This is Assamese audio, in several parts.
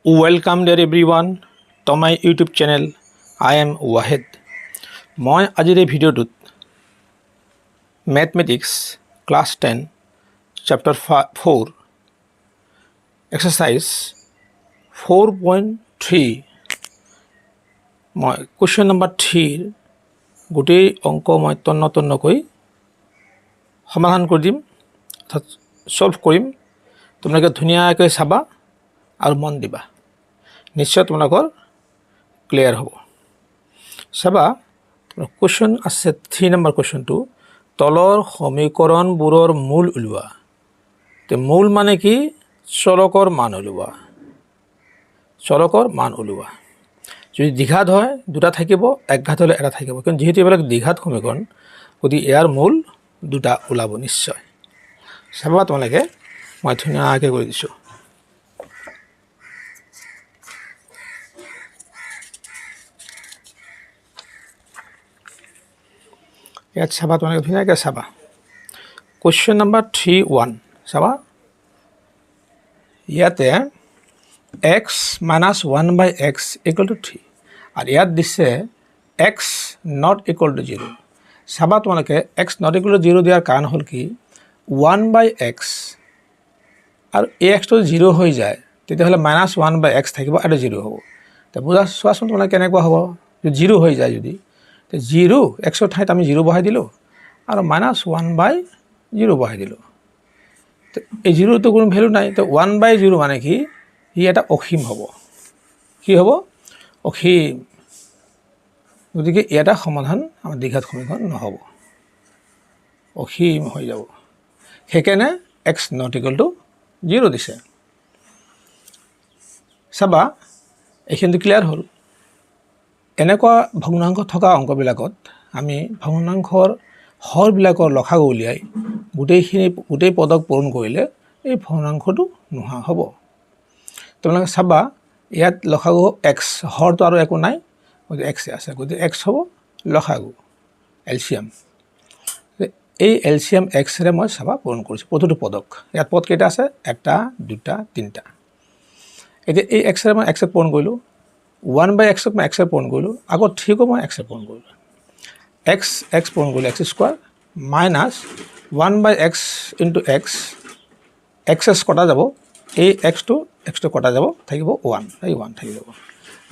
Welcome dear everyone to my YouTube channel. I am Wahid. মই আজিৰ এই ভিডিঅ'টোত Mathematics Class 10 Chapter 4 Exercise 4.3 মই Question number 3 গোটেই অংক মই তন্নকৈ সমাধান কৰি দিম অৰ্থাৎ সলভ কৰিম তোমালোকে ধুনীয়াকৈ চাবা আৰু মন দিবা নিশ্চয় তোমালোকৰ ক্লিয়াৰ হ'ব চাবা কোৱেশ্চন আছে 3 নম্বৰ কোৱেশ্চনটো তলৰ সমীকৰণবোৰৰ মূল উলিওৱা তে মূল মানে কি চলকৰ মান উলিওৱা যদি দ্বিঘাত হয় দুটা থাকিব একঘাত হলে এটা থাকিব কিন্তু যেহেতু এবিলাক দ্বিঘাত সমীকৰণ গতি ইয়াৰ মূল দুটা ওলাব নিশ্চয় চাবা তোমালোকে মই ধুনীয়াকৈ কৰি দিছো ইয়াত চাবা তোমালোকে ধুনীয়াকৈ চাবা কোৱেশ্চন নম্বৰ 3.1 চাবা ইয়াতে x minus 1 by x equal to 3 আৰু ইয়াত দিছে x not equal to 0 চাবা তোমালোকে x not equal to 0 দিয়াৰ কাৰণ হ'ল কি 1 by x আৰু ax তো 0 হৈ যায় তেতিয়াহ'লে minus 1 by x থাকিব আৰু 0 হ'ব তে বুজা চোৱাচোন তোমালোকে কেনেকুৱা হ'ব যদি 0 হৈ যায় যদি তে 0 x ৰ ঠাইত আমি 0 বহাই দিলো আৰু minus 1 by 0 বহাই দিলো তে এই 0 তো কোনো ভ্যালু নাই তে 1 by 0 মানে কি ই এটা অসীম হ'ব কি হ'ব অসীম গতিকে এটা সমাধান আমাৰ দ্বিঘাত সমীকৰণ নহ'ব অসীম হৈ যাব সেইকাৰণে x not equal to 0 দিছে চাবা এইখিনি ক্লিয়াৰ হ'ল এনেকুৱা ভগ্নাংশ থকা অংকবিলাকত আমি ভগ্নাংশৰ হৰবিলাকৰ লসাগু উলিয়াই গোটেই পদক পূৰণ কৰিলে এই ভগ্নাংশটো নোহোৱা হ'ব তোমালোকে চাবা ইয়াত লসাগু x হৰটো আৰু একো নাই গতিকে x আছে গতিকে x হ'ব লসাগু এলচিয়াম এই এলচিয়াম x ৰে মই চাবা পূৰণ কৰিছো প্ৰতিটো পদক ইয়াত পদ কেইটা আছে এটা দুটা তিনটা এতিয়া এই x ৰে মই x পূৰণ কৰিলো 1 by x ক মই x পূৰণ কৰিলো আগত 3 ক মই x পূৰণ কৰিলো x পূৰণ কৰিলে x square minus 1 by x into x x কটা যাব এই x টো কটা যাব থাকিব 1 এই 1 থাকি যাব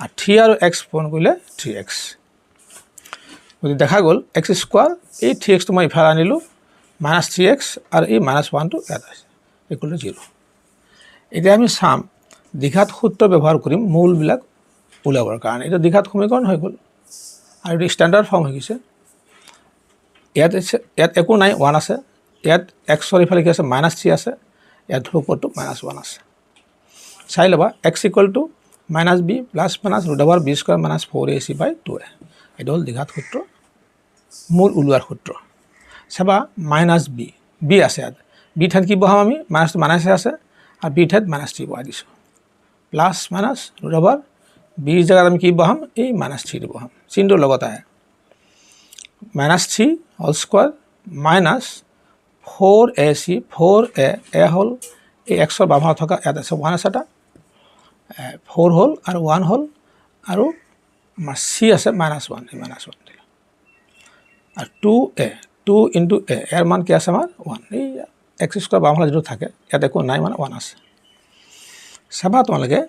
আর 3 আৰু x পূৰণ কৰিলে 3x গতি দেখা গল x স্কয়াৰ এই 3x টো মই ইফালে আনিলো minus 3x আৰু এই minus 1 টো ইয়াত আছে ইকুৱেল টু 0 এতিয়া আমি সাম দ্বিঘাত সূত্ৰ ব্যৱহাৰ কৰিম মূলবিলাক উলাবৰ কাৰণে এটা দ্বিঘাত সমীকৰণ হৈ গল আৰু এটা স্ট্যান্ডাৰ্ড ফৰ্ম হৈ গৈছে ইয়াত একো নাই 1 আছে ইয়াত x ৰ ইফালে কি আছে -3 আছে ইয়াত ধ্ৰুৱটো -1 আছে চাই লবা x equal to -b plus minus root over b square minus 4ac by 2a এটা হল দ্বিঘাত সূত্ৰ মূল উলোৱাৰ সূত্ৰ চাবা -b আছে ইয়াত b ঠাইত কি বহাম আমি মাইনাস আছে আৰু b ঠাইত -3 বহাই দিছো plus minus root over b জায়গাত আমি কি বহাম এই -3 বহাম চিহ্নটো লগত আহে -3 whole square minus 4ac 4a হল এই x ৰ বামত থকা ইয়াত আছে 1 আছে 4 হল আৰু 1 হল আৰু আমাৰ c আছে -1 এই -1 দিলা আৰু 2a 2 into a এৰ মান কি আছে আমাৰ 1 এই x স্কয়ার বামত যেটো থাকে ইয়াত একো নাই মানে 1 আছে চাবা তোমালোকে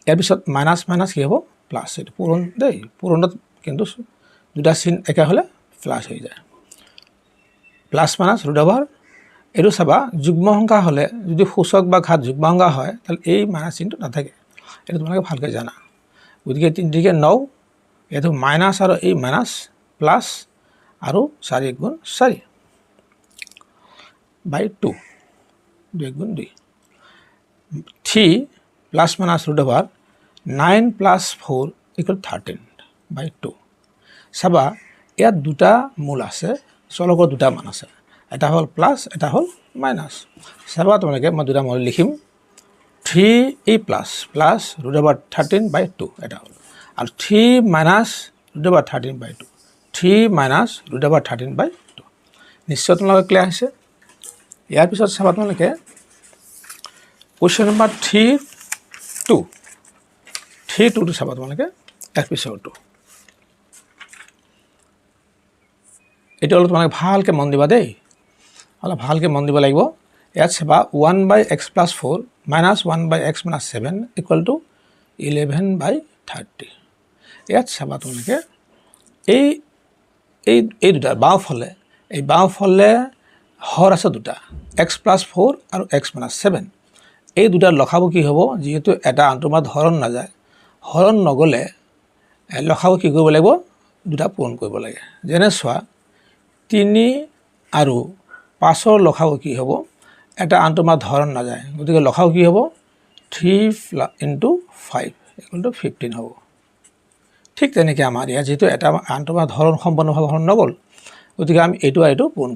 ইয়াৰ পিছত মাইনাস কি হ'ব প্লাস এটা পূৰণ দেই পূৰণত কিন্তু দুটা চিন একা হলে প্লাস হৈ যায় প্লাস মাইনাস ৰুট ওভাৰ এটো চাবা যুগ্ম সংখ্যা হলে যদি সূচক বা ঘাত যুগ্ম সংখ্যা হয় তাহলে এই মাইনাস চিনটো নাথাকে এটা তোমালোকে ভালকৈ জানা গতিকে 3 দিকে 9 এটো মাইনাস আৰু এই মাইনাস প্লাস আৰু 4 গুণ 4 বাই 2 2 গুণ 2 3 plus minus root over 9 plus 4 equal 13 by 2 চাবা ইয়াত দুটা মূল আছে চলকৰ দুটা মান আছে এটা হল প্লাস এটা হল মাইনাস চাবা তোমালোকে মই দুটা মূল লিখিম 3a plus root over 13 by 2 এটা হল আৰু 3 minus root over 13 by 2 3 minus root over 13 by 2 নিশ্চয় তোমালোকে ক্লিয়াৰ হৈছে ইয়াৰ পিছত চাবা তোমালোকে Question number 3.2 3 চাবা তোমালোকে ইয়াৰ পিছৰটো এইটো অলপ তোমালোকে ভালকৈ মন দিবা দেই অলপ ভালকৈ মন দিব লাগিব ইয়াত চাবা 1/x + 4 - 1/x - 7 = 11/30 ইয়াত চাবা তোমালোকে এই দুটা বাওঁফালে হৰ আছে দুটা x + 4 আৰু x - 7 এই দুটাৰ লসাগু কি হ'ব যিহেতু এটা আনটোৰ মাজত হৰণ নাযায় হৰণ নগ'লে লসাগু কি কৰিব লাগিব দুটা পূৰণ কৰিব লাগে যেনে চোৱা 3 আৰু 5ৰ লসাগু কি হ'ব এটা আনটোৰ মাজত হৰণ নাযায় গতিকে লসাগু কি হ'ব 3 × 5 = 15 হ'ব ঠিক তেনেকৈ আমাৰ ইয়াত যিহেতু এটা আনটোৰ মাজত হৰণ সম্পূৰ্ণভাৱে হৰণ নগ'ল গতিকে আমি এইটো আৰু এইটো পূৰণ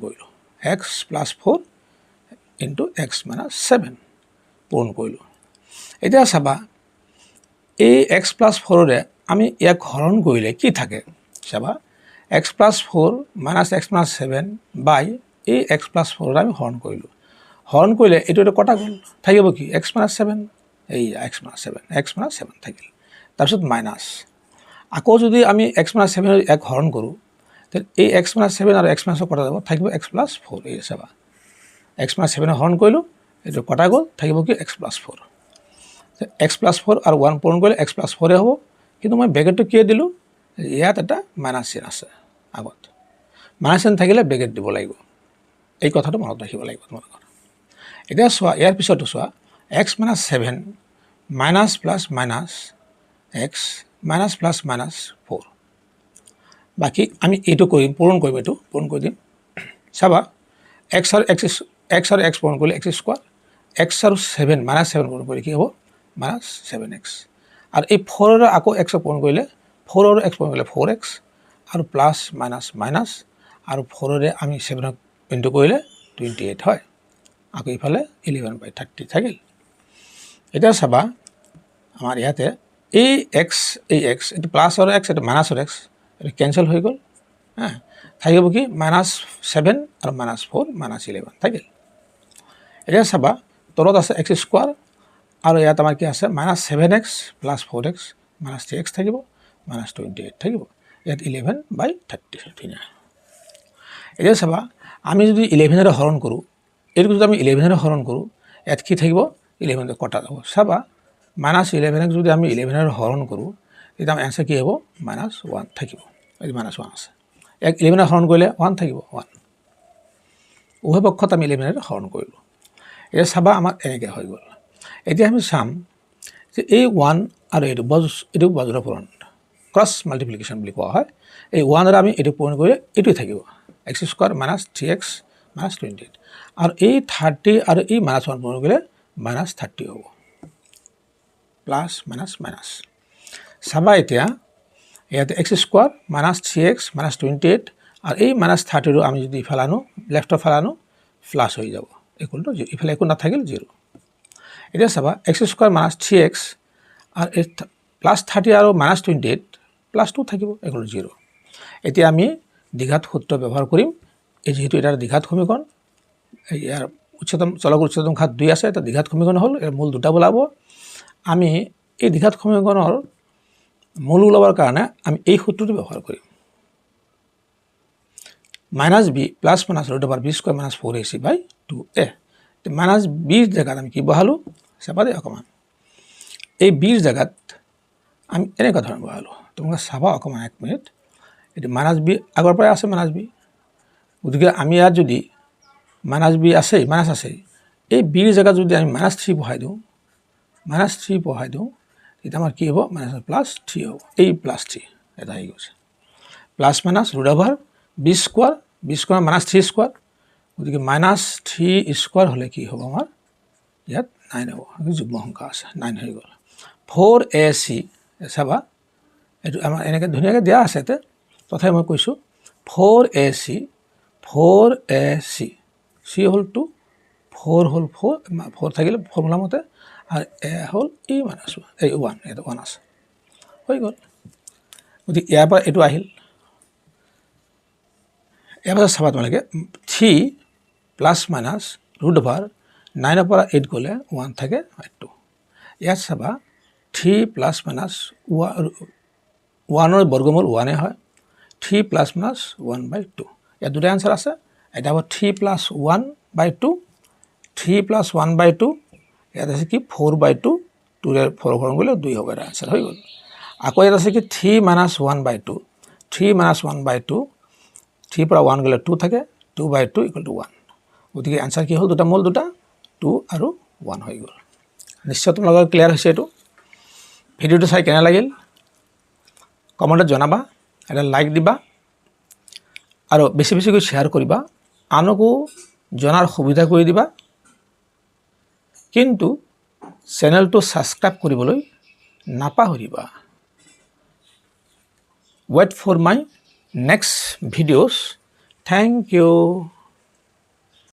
কৰিলোঁ x + 4 × x - 7 পূৰণ কৰিলোঁ এতিয়া চাবা এই x + 4ৰে আমি ইয়াক হৰণ কৰিলে কি থাকে চাবা x + 4 - x - 7 বাই এই x + 4ৰে আমি হৰণ কৰিলোঁ হৰণ কৰিলে এইটো কটা গ'ল থাকিব কি x - 7 এই x - 7 থাকিল তাৰপিছত মাইনাছ আকৌ যদি আমি x - 7 এক হৰণ কৰোঁ তেতিয়াহ'লে এই x - 7 আৰু x - কটা যাব থাকিব x + 4 এই চাবা x - 7 হৰণ কৰিলোঁ এইটো কটা গ'ল থাকিব কি x + 4 x + 4 আৰু 1 পূৰণ কৰিলে x + 4 হ'ব কিন্তু মই ব্ৰেকেটটো কিয় দিলোঁ ইয়াত এটা মাইনাছ চিন আছে আগত মাইনাছ চিন থাকিলে ব্ৰেকেট দিব লাগিব এই কথাটো মনত ৰাখিব লাগিব তোমালোকৰ এতিয়া চোৱা ইয়াৰ পিছতো চোৱা x - 7 minus plus minus x minus plus minus 4 বাকী আমি এইটো কৰিম পূৰণ কৰি দিম চাবা x আৰু x পূৰণ কৰিলে x² x আৰু 7 - 7 পূৰণ কৰিলে কি হ'ব -7x আৰু এই 4 আকৌ x পূৰণ কৰিলে 4 আৰু x পূৰণ কৰিলে 4x আৰু প্লাছ মাইনাছ মাইনাছ আৰু 4ৰে আমি 7ক ইনটু কৰিলে 28 হয় আকৌ ইফালে 11/30 থাকিল এতিয়া চাবা আমাৰ ইয়াতে এই x এইটো প্লাছ আৰু x এইটো মাইনাছৰ x এইটো কেঞ্চেল হৈ গ'ল থাকিব কি -7 আৰু -4 -11 থাকিল এতিয়া চাবা তলত আছে x² আৰু ইয়াত আমাৰ কি আছে -7x + 4x -3x থাকিব -28 থাকিব ইয়াত 11/30 এতিয়া চাবা আমি যদি 11ৰে হৰণ কৰোঁ এইটো যদি আমি 11ৰে হৰণ কৰোঁ ইয়াত কি থাকিব 11 কটা যাব চাবা -11ক যদি আমি 11ৰে হৰণ কৰোঁ তেতিয়া আমাৰ এনসাৰ কি হ'ব -1 থাকিব এই -1 আছে ইয়াক 11ৰে হৰণ কৰিলে 1 থাকিব 1 উভয় পক্ষত আমি 11ৰে হৰণ কৰিলোঁ এতিয়া চাবা আমাৰ এনেকৈ হৈ গ'ল এতিয়া আমি চাম যে এই 1 আৰু এইটো বজ্ৰ পূৰণ ক্ৰছ মাল্টিপ্লিকেশ্যন বুলি কোৱা হয় এই 1ৰে আমি এইটো পূৰণ কৰিলে এইটোৱে থাকিব x² - 3x - 28 আৰু এই 30 আৰু এই -1 পূৰণ কৰিলে -30 হ'ব প্লাছ মাইনাছ মাইনাছ চাবা এতিয়া ইয়াতে x² - 3x - 28 আৰু এই -30ৰো আমি যদি ইফালে আনো লেফ্টৰ ফালে আনো প্লাছ হৈ যাব = 0 ইফালে একো নাথাকিল 0 এতিয়া চাবা x² - 3x আৰু +30 আৰু -28 +2 থাকিব = 0 এতিয়া আমি দ্বিঘাত সূত্ৰ ব্যৱহাৰ কৰিম এই যেহেতু এটা দ্বিঘাত সমীকৰণ ইয়াৰ চলকৰ উচ্চতম ঘাত 2 আছে এটা দ্বিঘাত সমীকৰণ হ'ল এৰ মূল দুটা ওলাব আমি এই দ্বিঘাত সমীকৰণৰ মূল ওলাবৰ কাৰণে আমি এই সূত্ৰটো ব্যৱহাৰ কৰিম -b + -√b² - 4ac/2a -b জায়গাত আমি কি বহালো চাবা দে অকমান এই b জায়গাত আমি এনেকুৱা ধৰণৰ বহালো তোমালোকে চাবা অকমান এক মিনিট এটো -b আগৰ পৰাই আছে -b গতিকে আমি ইয়াত যদি -b আছে মাইনাছ আছে এই b জায়গাত যদি আমি -3 বহাই দিওঁ -3 বহাই দিওঁ এটা আমাৰ কি হ'ব +3 হ'ব এই +3 এটা হৈ গৈছে প্লাছ মাইনাছ √b² -3² গতিকে -3² হ'লে কি হ'ব আমাৰ ইয়াত 9 হ'ব যুগ্ম সংখ্যা আছে 9 হৈ গ'ল 4ac চাবা এইটো আমাৰ এনেকৈ ধুনীয়াকৈ দিয়া আছে তে তথাপি মই কৈছোঁ 4ac c হ'ল 2 4 হ'ল 4 থাকিলে ফৰ্মুলা মতে আৰু a হ'ল এই -1 এটা 1 আছে হৈ গ'ল গতিকে ইয়াৰ পৰা এইটো আহিল ইয়াৰ পৰা চাবা তোমালোকে 3 +- √9 পৰা 8 গ'লে 1 থাকে 2 ইয়াত চাবা 3 প্লাছ মাইনাছ 1ৰ বৰ্গমূল 1 হয় 3 প্লাছ মাইনাছ 1/2 ইয়াত দুটা আনসাৰ আছে এটা হ'ব 3 প্লাছ 1/2 3 প্লাছ 1/2 ইয়াত আছে কি 4/2 2 ৰ 4 ঘৰ গ'লে 2 হ'ব এটা আনসাৰ হৈ গ'ল আকৌ ইয়াত আছে কি 3 মাইনাছ 1/2 3 মাইনাছ 1/2 3 পৰা 1 গ'লে 2 থাকে 2/2 = 1 গতিকে আনসাৰ কি হ'ল দুটা মূল দুটা 2 আৰু 1 হৈ গ'ল নিশ্চয় তোমালোকৰ ক্লিয়াৰ হৈছে এইটো ভিডিঅ'টো চাই কেনে লাগিল কমেণ্টত জনাবা এটা লাইক দিবা আৰু বেছি বেছিকৈ শ্বেয়াৰ কৰিবা আনকো জনাৰ সুবিধা কৰি দিবা কিন্তু চেনেলটো সাবস্ক্ৰাইব কৰিবলৈ নাপাহৰিবা wait for my next videos thank you